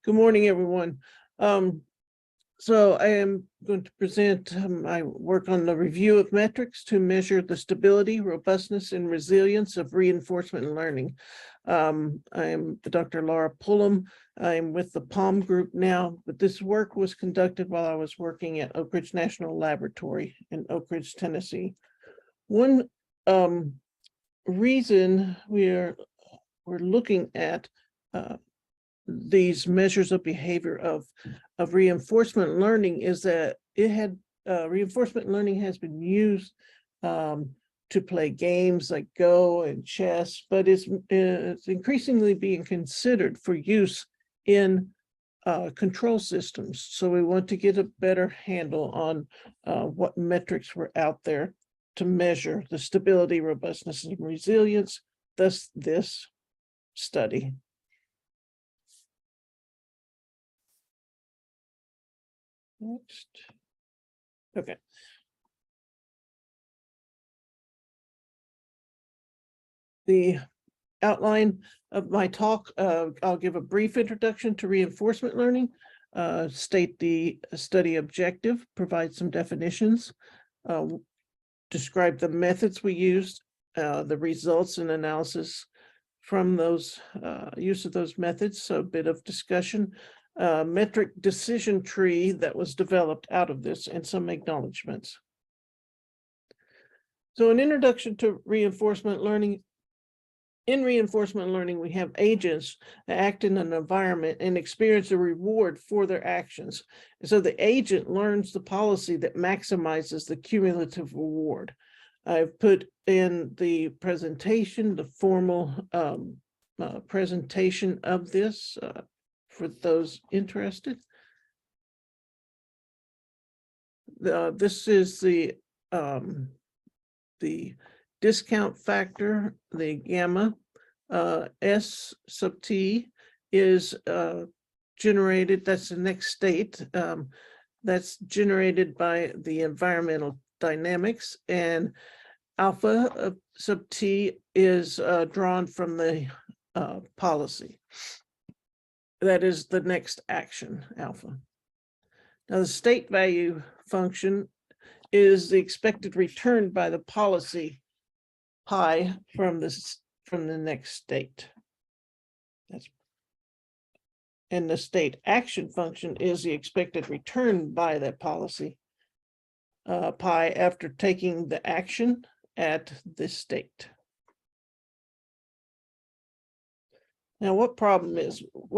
Good morning, everyone. So I am going to present my work on the review of metrics to measure the stability, robustness, and resilience of reinforcement learning. I am Dr. Laura Pullum. I'm with the Pullum group now, but this work was conducted while I was working at Oak Ridge National Laboratory in Oak Ridge, Tennessee. One reason we're looking at these measures of behavior of reinforcement learning is that it had reinforcement learning has been used to play games like Go and chess, but it's increasingly being considered for use in control systems. So we want to get a better handle on what metrics were out there to measure the stability, robustness, and resilience, thus this study. Next. Okay. The outline of my talk, I'll give a brief introduction to reinforcement learning, state the study objective, provide some definitions, describe the methods we used, the results and analysis from those use of those methods, so a bit of discussion, metric decision tree that was developed out of this, and some acknowledgements. So an introduction to reinforcement learning. In reinforcement learning, we have agents that act in an environment and experience a reward for their actions. And so the agent learns the policy that maximizes the cumulative reward. I've put in the presentation, the formal presentation of this for those interested. This is the discount factor, the gamma. S sub t is generated, that's the next state, that's generated by the environmental dynamics, and alpha sub t is drawn from the policy. That is the next action, alpha. Now the state value function is the expected return by the policy pi from the next state. And the state action function is the expected return by that policy pi after taking the action at this state. Now, what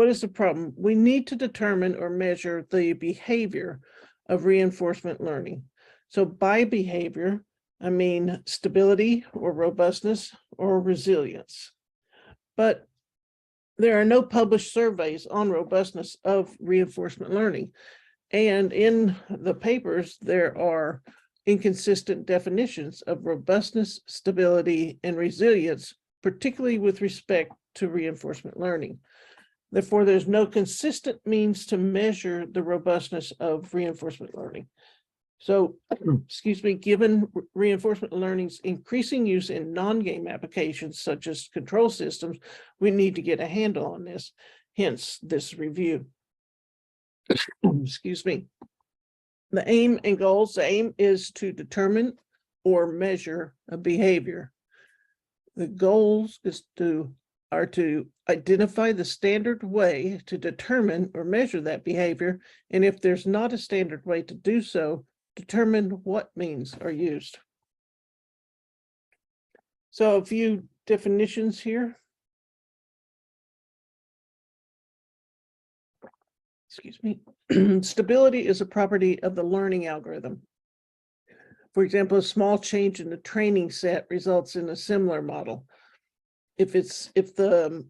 is the problem? We need to determine or measure the behavior of reinforcement learning. So by behavior, I mean stability or robustness or resilience. But there are no published surveys on robustness of reinforcement learning. And in the papers, there are inconsistent definitions of robustness, stability, and resilience, particularly with respect to reinforcement learning. Therefore, there's no consistent means to measure the robustness of reinforcement learning. So, excuse me, given reinforcement learning's increasing use in non-game applications such as control systems, we need to get a handle on this, hence this review. Excuse me. The aim and goals, the aim is to determine or measure a behavior. The goals are to identify the standard way to determine or measure that behavior, and if there's not a standard way to do so, determine what means are used. So a few definitions here. Excuse me. Stability is a property of the learning algorithm. For example, a small change in the training set results in a similar model. If the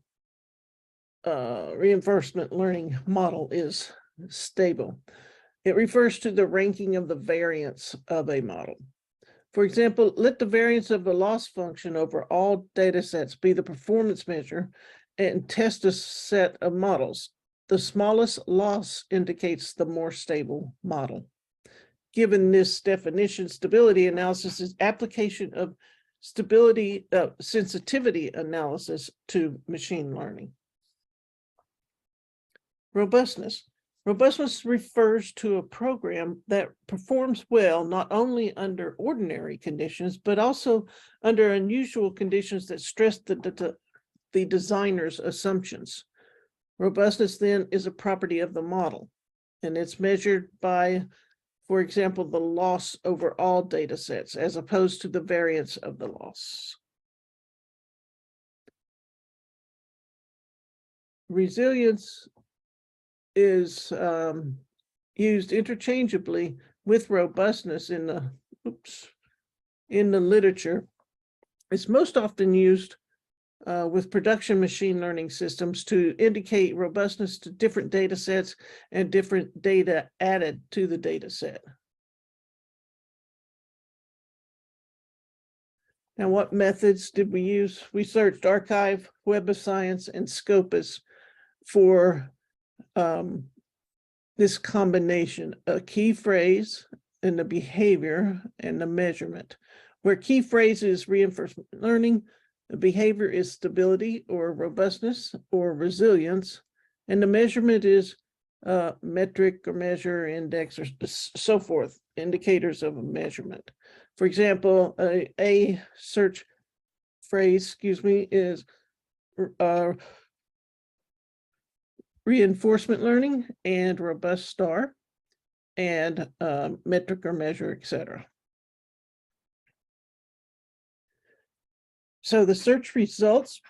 reinforcement learning model is stable. It refers to the ranking of the variance of a model. For example, let the variance of the loss function over all data sets be the performance measure and test a set of models. The smallest loss indicates the more stable model. Given this definition, stability analysis is application of stability sensitivity analysis to machine learning. Robustness. Robustness refers to a program that performs well not only under ordinary conditions, but also under unusual conditions that stress the designer's assumptions. Robustness then is a property of the model, and it's measured by, for example, the loss over all data sets as opposed to the variance of the loss. Resilience is used interchangeably with robustness in the literature. It's most often used with production machine learning systems to indicate robustness to different data sets and different data added to the data set. Now, what methods did we use? We searched Archive, Web of Science, and Scopus for this combination, a key phrase and the behavior and the measurement. Where key phrase is reinforcement learning, the behavior is stability or robustness or resilience, and the measurement is metric or measure, index, or so forth, indicators of a measurement. For example, a search phrase, is reinforcement learning and robust star and metric or measure, etc. So the search results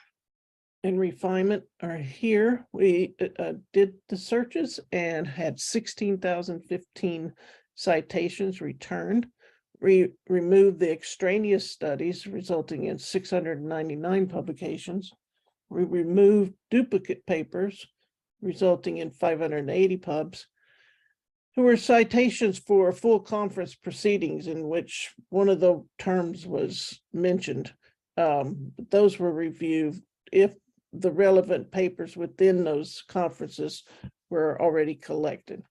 and refinement are here. We did the searches and had 16,015 citations returned. We removed the extraneous studies, resulting in 699 publications. We removed duplicate papers, resulting in 580 pubs. There were citations for full conference proceedings in which one of the terms was mentioned. Those were reviewed if the relevant papers within those conferences were already collected.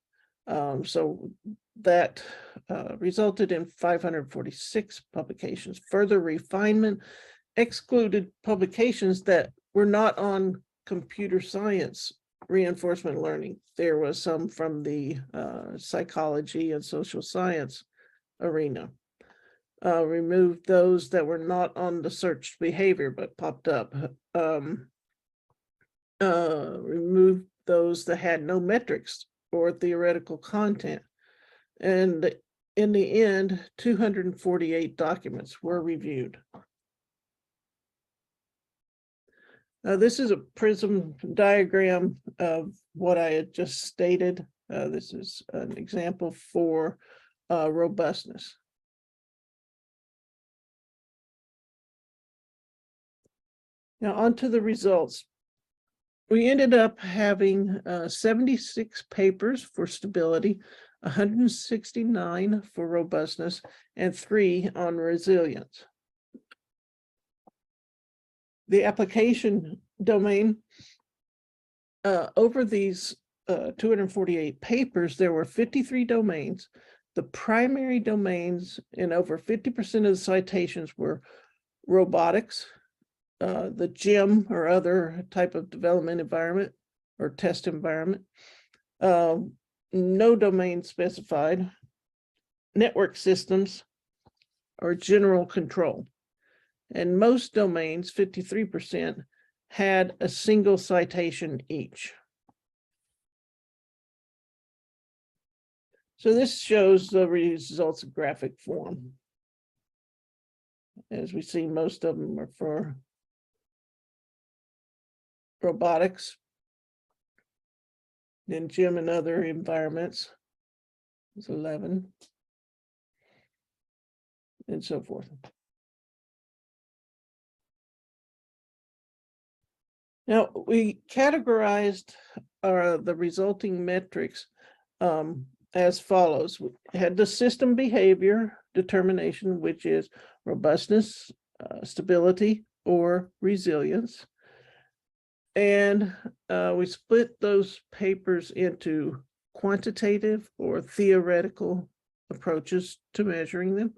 So that resulted in 546 publications. Further refinement excluded publications that were not on computer science reinforcement learning. There was some from the psychology and social science arena. Removed those that were not on the searched behavior but popped up. Removed those that had no metrics or theoretical content. And in the end, 248 documents were reviewed. This is a Prism diagram of what I had just stated. This is an example for robustness. Now, on to the results. We ended up having 76 papers for stability, 169 for robustness, and 3 on resilience. The application domain, over these 248 papers, there were 53 domains. The primary domains in over 50% of the citations were robotics, the gym or other type of development environment or test environment, no domain specified, network systems, or general control. And most domains, 53%, had a single citation each. So this shows the results in graphic form. As we see, most of them are for robotics, then gym and other environments is 11, and so forth. Now, we categorized the resulting metrics as follows. We had the system behavior determination, which is robustness, stability, or resilience. And we split those papers into quantitative or theoretical approaches to measuring them.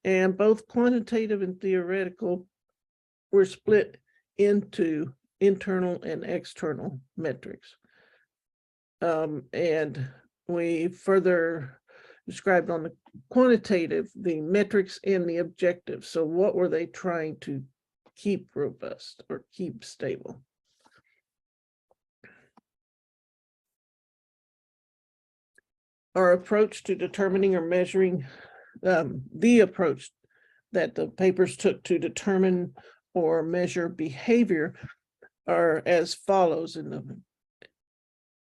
And both quantitative and theoretical were split into internal and external metrics. And we further described on the quantitative, the metrics and the objectives. So what were they trying to keep robust or keep stable? Our approach to determining or measuring, the approach that the papers took to determine or measure behavior are as follows in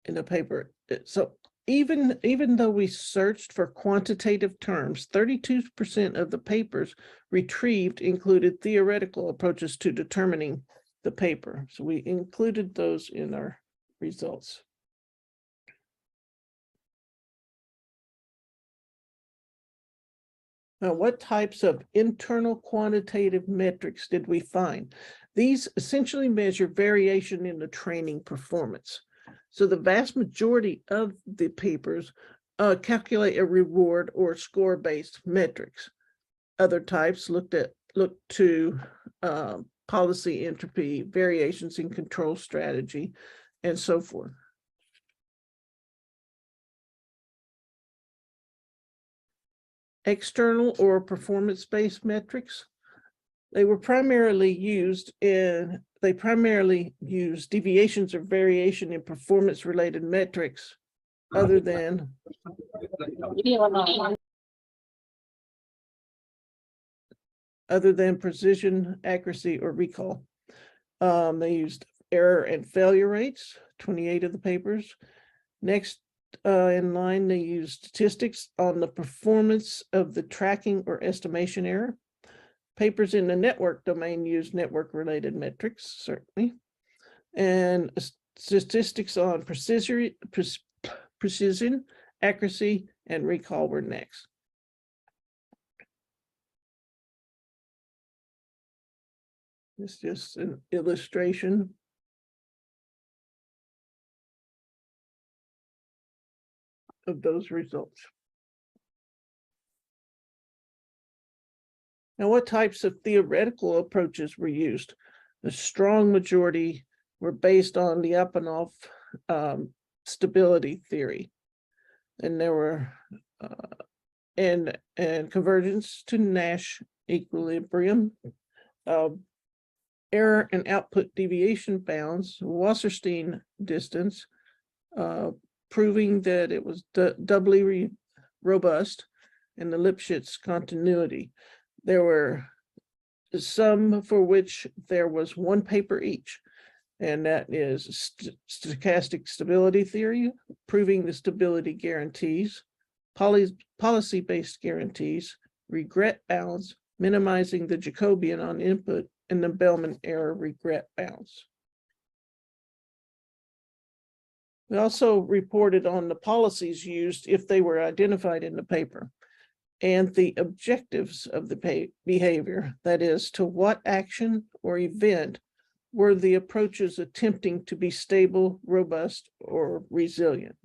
the paper. So even though we searched for quantitative terms, 32% of the papers retrieved included theoretical approaches to determining the paper. So we included those in our results. Now, what types of internal quantitative metrics did we find? These essentially measure variation in the training performance. So the vast majority of the papers calculate a reward or score-based metrics. Other types look to policy entropy, variations in control strategy, and so forth. External or performance-based metrics, they primarily use deviations or variation in performance-related metrics other than precision, accuracy, or recall. They used error and failure rates, 28 of the papers. Next in line, they use statistics on the performance of the tracking or estimation error. Papers in the network domain use network-related metrics, certainly. And statistics on precision, accuracy, and recall were next. It's just an illustration of those results. Now, what types of theoretical approaches were used? The strong majority were based on the Lyapunov stability theory, and there were and convergence to Nash equilibrium, error and output deviation bounds, Wasserstein distance, proving that it was doubly robust, and the Lipschitz continuity. There were some for which there was one paper each, and that is stochastic stability theory, proving the stability guarantees, policy-based guarantees, regret bounds, minimizing the Jacobian on input, and the Bellman error regret bounds. We also reported on the policies used if they were identified in the paper, and the objectives of the behavior, that is, to what action or event were the approaches attempting to be stable, robust, or resilient.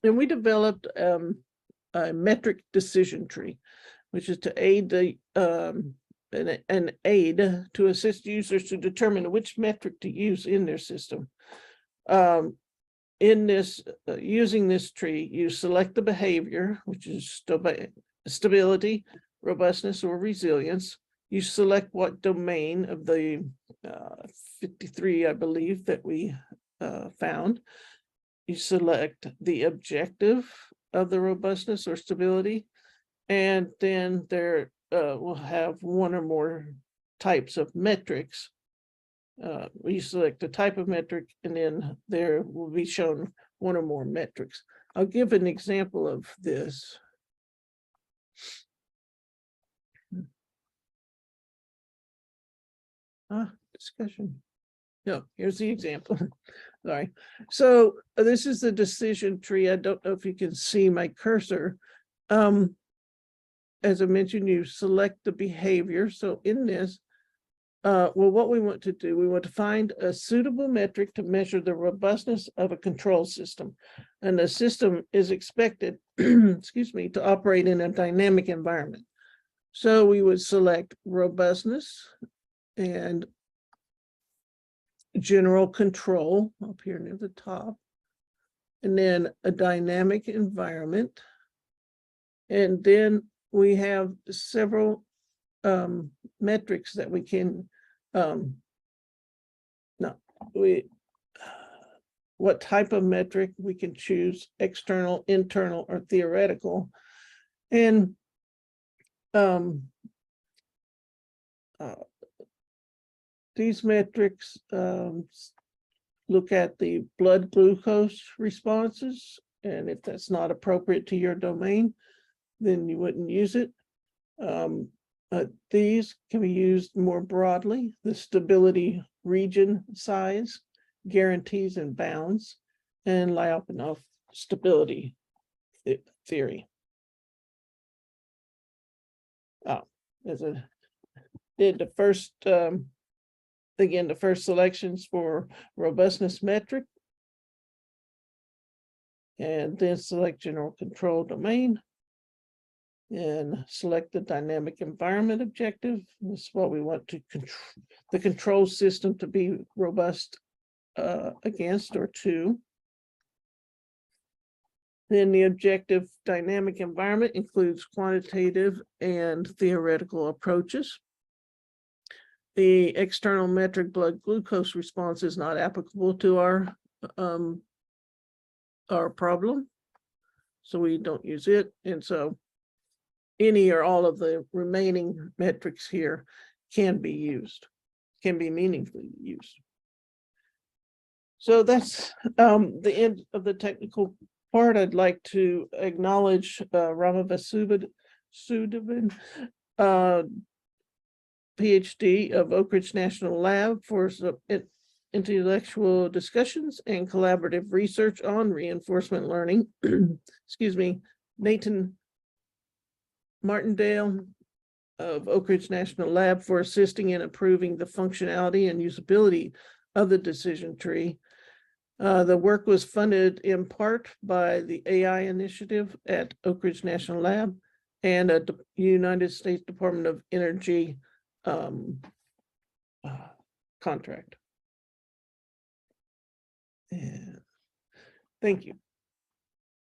And we developed a metric decision tree, which is to aid an aid to assist users to determine which metric to use in their system. In this, using this tree, you select the behavior, which is stability, robustness, or resilience. You select what domain of the 53, I believe, that we found. You select the objective of the robustness or stability, and then there will have one or more types of metrics. We select the type of metric, and then there will be shown one or more metrics. I'll give an example of this. Discussion. No, here's the example. Sorry. So this is the decision tree. I don't know if you can see my cursor. As I mentioned, you select the behavior. So in this, well, what we want to do, we want to find a suitable metric to measure the robustness of a control system. And the system is expected, excuse me, to operate in a dynamic environment. So we would select robustness and general control up here near the top. and then a dynamic environment. And then we have several metrics that we can, what type of metric we can choose, external, internal, or theoretical. And these metrics look at the blood glucose responses, and if that's not appropriate to your domain, then you wouldn't use it. These can be used more broadly: the stability region size, guarantees and bounds, and Lyapunov stability theory. Did the first again, the first selections for robustness metric, and then select general control domain, and select the dynamic environment objective. This is what we want to control, the control system to be robust against or to. Then the objective dynamic environment includes quantitative and theoretical approaches. The external metric blood glucose response is not applicable to our problem, so we don't use it. And so any or all of the remaining metrics here can be used, can be meaningfully used. So that's the end of the technical part. I'd like to acknowledge Ramavasudevan, PhD of Oak Ridge National Lab, for some intellectual discussions and collaborative research on reinforcement learning. Excuse me, Nathan Martindale of Oak Ridge National Lab for assisting in improving the functionality and usability of the decision tree. The work was funded in part by the AI initiative at Oak Ridge National Lab and a United States Department of Energy contract. And thank you.